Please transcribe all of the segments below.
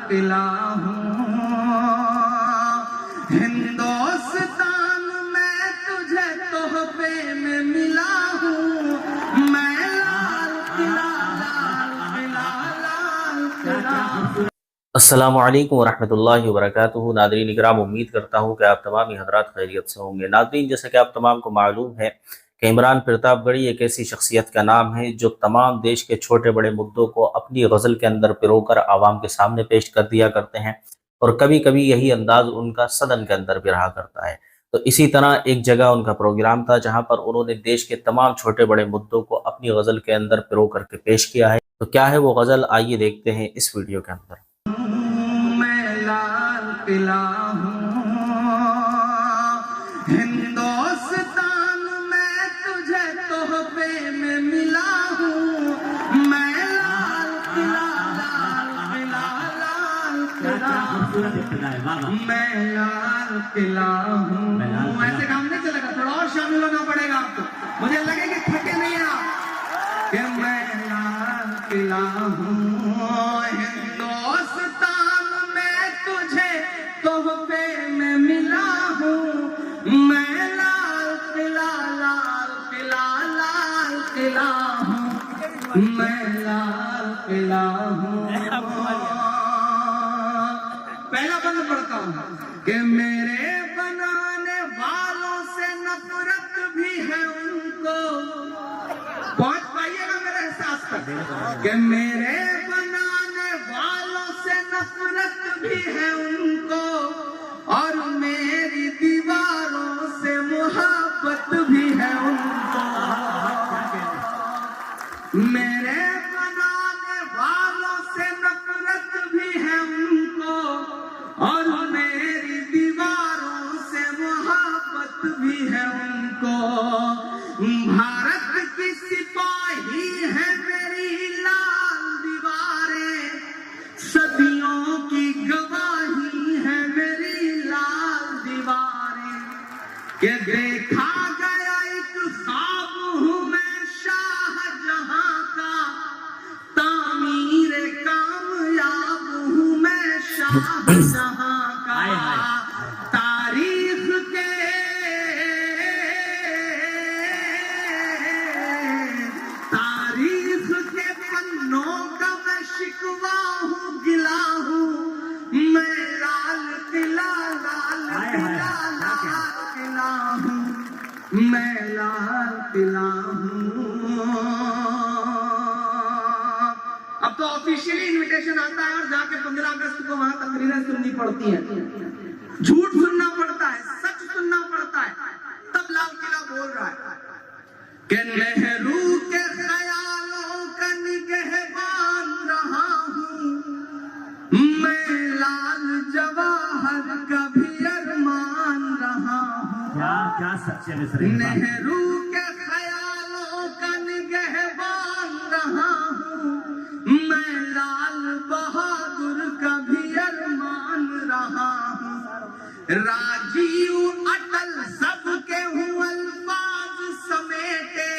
किला हूँ हिंदुस्तान में तुझे तोहफे में मिला हूँ मैं लाल किला अस्सलामु अलैकुम वरहमतुल्लाहि वबरकातुहू। नादरीन इकराम, उम्मीद करता हूँ कि आप तमाम ही हज़रात खैरियत से होंगे। नादरीन, जैसा कि आप तमाम को मालूम है कि इमरान प्रतापगढ़ी एक ऐसी शख्सियत का नाम है जो तमाम देश के छोटे बड़े मुद्दों को अपनी गज़ल के अंदर पिरोकर आवाम के सामने पेश कर दिया करते हैं और कभी कभी यही अंदाज उनका सदन के अंदर भी रहा करता है। तो इसी तरह एक जगह उनका प्रोग्राम था जहाँ पर उन्होंने देश के तमाम छोटे बड़े मुद्दों को अपनी गज़ल के अंदर पिरो करके पेश किया है। तो क्या है वो गज़ल, आइए देखते हैं इस वीडियो के अंदर। लाल किला हूँ हिंदुस्तान में तुझे तोहफे में मिला हूँ मैं लाल किला मैं लाल किला हूँ। ऐसे काम नहीं चलेगा, थोड़ा और शामिल होना पड़ेगा आपको। मुझे लगे कि थके नहीं आप कि मैं लाल किला हूँ हिंदुस्तान में तुझे तोहफे में मिला हूँ मैं लाल किला हूँ मैं लाल किला हूँ। पहला बंद पढ़ता हूँ कि मेरे बनाने वालों से नफरत भी है उनको। पहुंच पाइएगा मेरे एहसास तक कि मेरे बनाने वालों से नफरत भी है उनको और मेरी दीवारों से मोहब्बत भी है उनको। मेरे बनाने वालों से नफरत भी है उनको और मेरी दीवारों से मोहब्बत भी है उनको। भारत की सिपाही है मेरी लाल दीवारें, सदियों की गवाही है मेरी लाल दीवारें कि देखा गया एक ख्वाब हूँ मैं शाहजहां का, तामीर कामयाब हूँ मैं शाहजहां का। तारीख के पन्नों का मैं शिकवा हूँ गिला हूँ मैं लाल किला हूँ मैं लाल किला हूँ। अब तो ऑफिशियली इनविटेशन आता है और जाके 15 अगस्त को वहां तकरीरें सुननी पड़ती हैं, झूठ सुनना पड़ता है, सच सुनना पड़ता है, तब लाल किला बोल रहा है कि नेहरू के ख्यालों का निगहबान रहा हूँ मैं लाल जवाहर का भी अरमान रहा हूँ। क्या सच्चे नेहरू के ख्यालों का निगहबान रहा हूँ मैं लाल बहादुर का भी अरमान रहा हूँ। राजीव अटल सबके हूँ अल्फाज समेटे।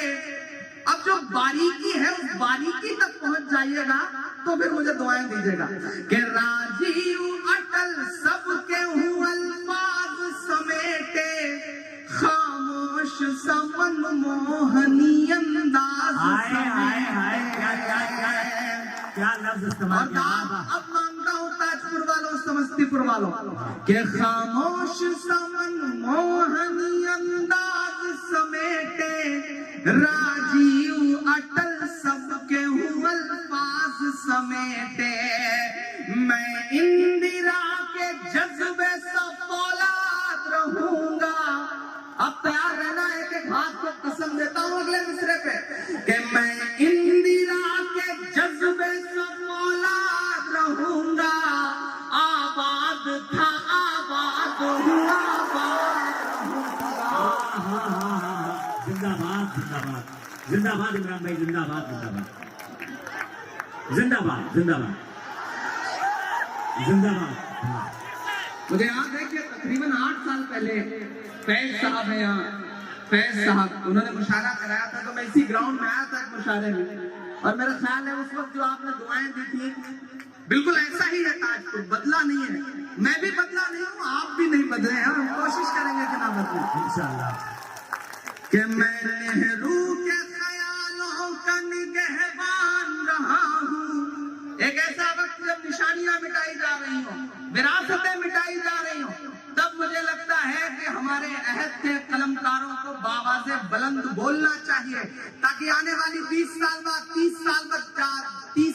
अब जो बारीकी है उस बारीकी तक पहुंच जाइएगा तो फिर मुझे दुआएं दीजिएगा कि राजीव अटल सबके हूँ अल्फाज समेटे, खामोश समन मोहनी अंदाज क्या लफ्ज इस्तेमाल किया। अब मांगता हूँ ताजपुर वालों, समस्तीपुर वालों के खामोश समन मोहनी अंदाज समेटे, राजीव अटल सबके हूँ अल्फाज समेटे। मैं इंदिरा के जज्बे से फौलाद रहूंगा। अब तैयार रहना है कि हाथ को कसम देता हूँ अगले मिसरे पे कि मैं इंदिरा के जज्बे से फौलाद रहूंगा। आबाद था आबाद हुआ जिंदाबाद जिंदाबाद जिंदाबाद इमरान भाई, जिंदाबाद जिंदाबाद जिंदाबाद जिंदाबाद जिंदाबाद। मुझे याद है कि तकरीबन 8 साल पहले फैज साहब है यहाँ, फैज साहब, उन्होंने मुशायरा कराया था तो मैं इसी ग्राउंड में आया था एक मुशायरे में और मेरा ख्याल है उस वक्त जो आपने दुआएं दी थी बिल्कुल ऐसा ही है ताजपुर बदला नहीं है, मैं भी बदला नहीं हूँ, आप भी नहीं बदले हैं, हम कोशिश करेंगे कि ना बदले इंशाल्लाह। कि मैं नेहरू के ख्यालों का निगहबान रहा हूँ। एक ऐसा वक्त जब निशानियां मिटाई जा रही हो, विरासतें मिटाई जा रही हो, तब मुझे लगता है कि हमारे अहद के कलमकारों को बावाज़े बुलंद बोलना चाहिए, ताकि आने वाली 20 साल बाद, 30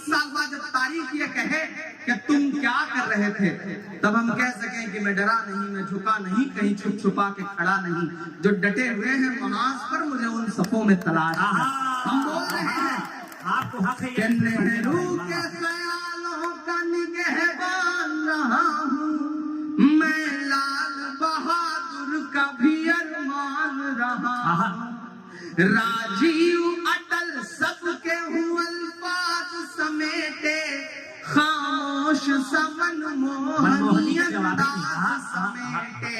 साल बाद जब तारीख ये कहे कि तुम क्या कर रहे थे, तब हम कह सकें कि मैं डरा नहीं, मैं झुका नहीं, कहीं छुप छुपा के खड़ा नहीं। जो डटे हुए हैं महाज पर, मुझे उन सफों में तलाश है। हम बोल रहे हैं आपको हक है कि नेहरू के ख्यालों का निगहबान रहा हूँ, मैं लाल बहादुर का भी अरमान रहा हूँ। राजीव अटल सबके हूँ अल्फाज समेटे, खामोश समन मोहनी अंदाज समेटे।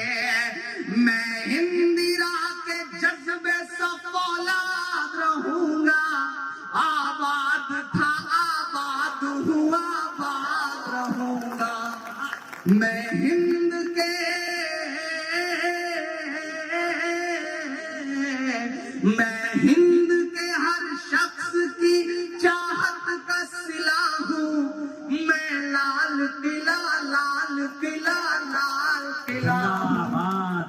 मैं इंदिरा के जज्बे से फौलाद रहूंगा, आबाद था आबाद हुआ आबाद रहूंगा। मैं हिंद के हर शख्स की चाहत का सिला हूँ, मैं लाल किला लाल किला लाल किला,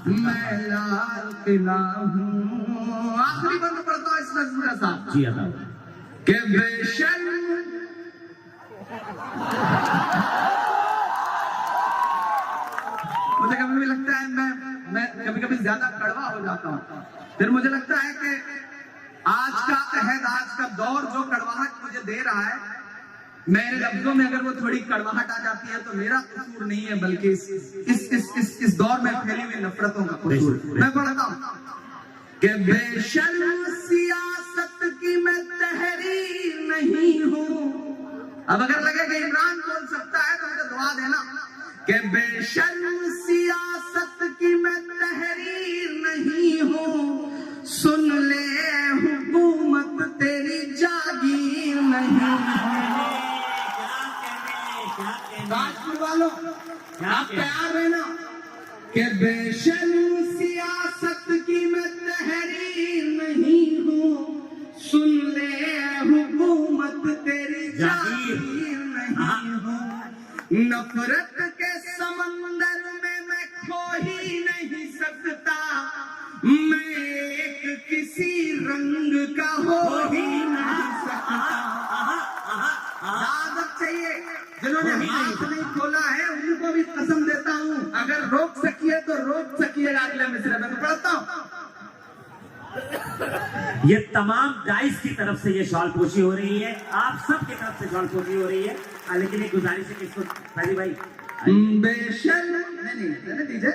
मैं लाल किला हूँ। आखिरी बंद पढ़ता हूँ इस नज़्म के साथ। जी अदा के बेशर्म मुझे कभी भी लगता है मैं कभी कभी ज्यादा कड़वा हो जाता हूँ, फिर मुझे लगता है कि आज का अहद, आज का दौर जो कड़वाहट मुझे दे रहा है, मेरे लफ्जों में अगर वो थोड़ी कड़वाहट आ जाती है तो मेरा कसूर नहीं है, बल्कि इस दौर में फैली हुई नफरतों का कसूर। मैं पढ़ता हूँ कि बेशर्म सियासत की मैं तहरीर नहीं हूँ। अब अगर लगे कि इमरान बोल सकता है तो मुझे दुआ देना कि बेशर्म सियासत की मैं तहरीर नहीं हूँ, सुन ले हुकूमत तेरी जागीर नहीं है। राजपुर वालों, आप तैयार रहना कि बेशर्म सियासत की मैं तहरीर नहीं हूँ, सुन ले हुकूमत तेरी जागीर नहीं हूँ। नफरत के समंदर में मैं खो ही नहीं सकता, मैं एक किसी रंग का हो ही नहीं सकता। आदत चाहिए, जिन्होंने हाथ नहीं खोला है उनको भी कसम देता हूँ, अगर रोक सकिए तो रोक सकिएगा। अगले मिसरे में पढ़ता हूँ। ये तमाम डाइस की तरफ से ये शॉल पोशी हो रही है, आप सब की तरफ से शॉल पोशी हो रही है, लेकिन एक गुजारिश है कि इसको पहली भाई बेशर्म नहीं दीजिए।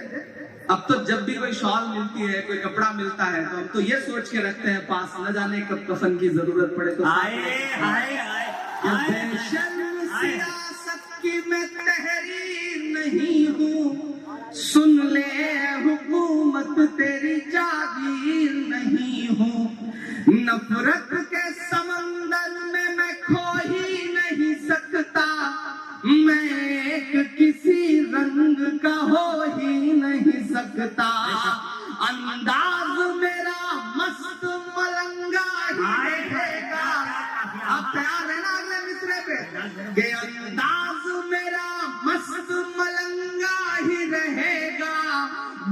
अब तो जब भी कोई शॉल मिलती है, कोई कपड़ा मिलता है, तो अब तो ये सोच के रखते हैं पास, न जाने कब कफन की जरूरत पड़े तो बेशर्म सियासत की मैं तहरीर नहीं हूँ, सुन ले हुकूमत तेरी जागीर नहीं हूँ। नफरत के समंदर में मैं खो ही नहीं सकता, मैं एक किसी रंग का हो ही नहीं सकता। अंदाज मेरा मस्त मलंगा ही रहेगा। आप तैयार है ना अगले मिसरे पे कि अंदाज मेरा मस्त मलंगा ही रहेगा,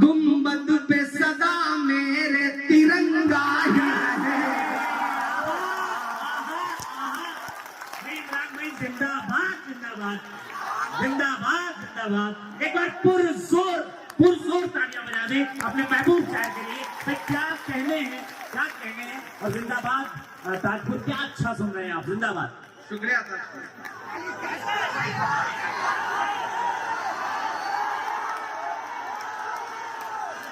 गुंबद पे सदा मेरे तिरंगा ही रहेगा। जिंदाबाद जिंदाबाद जिंदाबाद जिंदाबाद। एक बार पुरजोर तालियां बजा दें अपने महबूब शायर के लिए। भाई क्या कहने हैं और जिंदाबाद ताजपुर, क्या अच्छा सुन रहे हैं आप, जिंदाबाद। शुक्रिया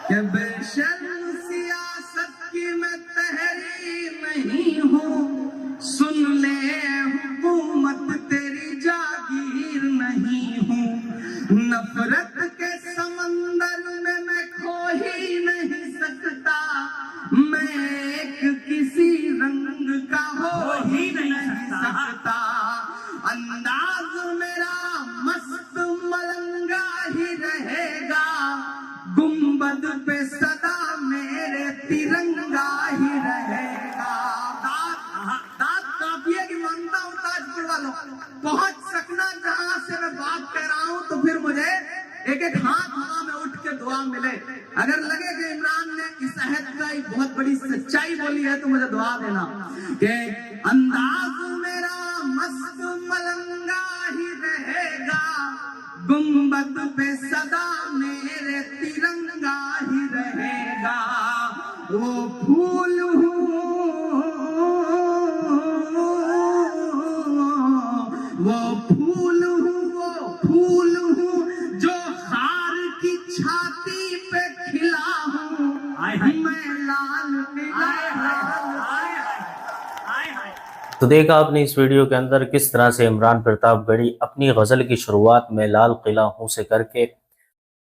कि बेशर्म सियासत की मैं तहरीर नहीं हूँ, सुन ले हुकूमत तेरी जागीर नहीं हूँ। नफरत के समंदर में मैं खो ही नहीं सकता, मैं एक किसी रंग का हो ही नहीं सकता। अंदाज मेरा मस्त मलंग पहुंच सकना जहां से मैं बात कर रहा हूं, तो फिर मुझे एक एक हाथ हवा में उठ के दुआ मिले। अगर लगे कि इमरान ने इस अहद का एक बहुत बड़ी सच्चाई बोली है, तो मुझे दुआ देना कि अंदाज मेरा मस्त मलंगा ही रहेगा, गुंबद पे सदा मेरे तिरंगा ही रहेगा। वो फूल हूँ, वो फूल हूँ, वो फूल हूँ जो हार की छाती पे खिला हूँ। मैं लाल किला तो देखा आपने इस वीडियो के अंदर किस तरह से इमरान प्रतापगढ़ी अपनी गज़ल की शुरुआत में लाल किला हूँ से करके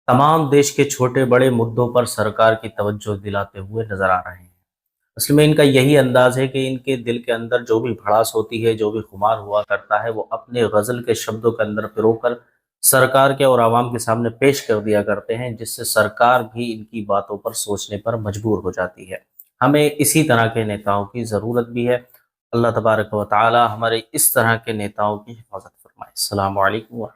तमाम देश के छोटे बड़े मुद्दों पर सरकार की तवज्जो दिलाते हुए नजर आ रहे हैं। असल में इनका यही अंदाज है कि इनके दिल के अंदर जो भी भड़ास होती है, जो भी खुमार हुआ करता है, वो अपने गज़ल के शब्दों के अंदर पिरोकर सरकार के और आवाम के सामने पेश कर दिया करते हैं, जिससे सरकार भी इनकी बातों पर सोचने पर मजबूर हो जाती है। हमें इसी तरह के नेताओं की ज़रूरत भी है। अल्लाह तबारक व तआला हमारे इस तरह के नेताओं की हिफाजत फरमाए। अस्सलामु अलैकुम।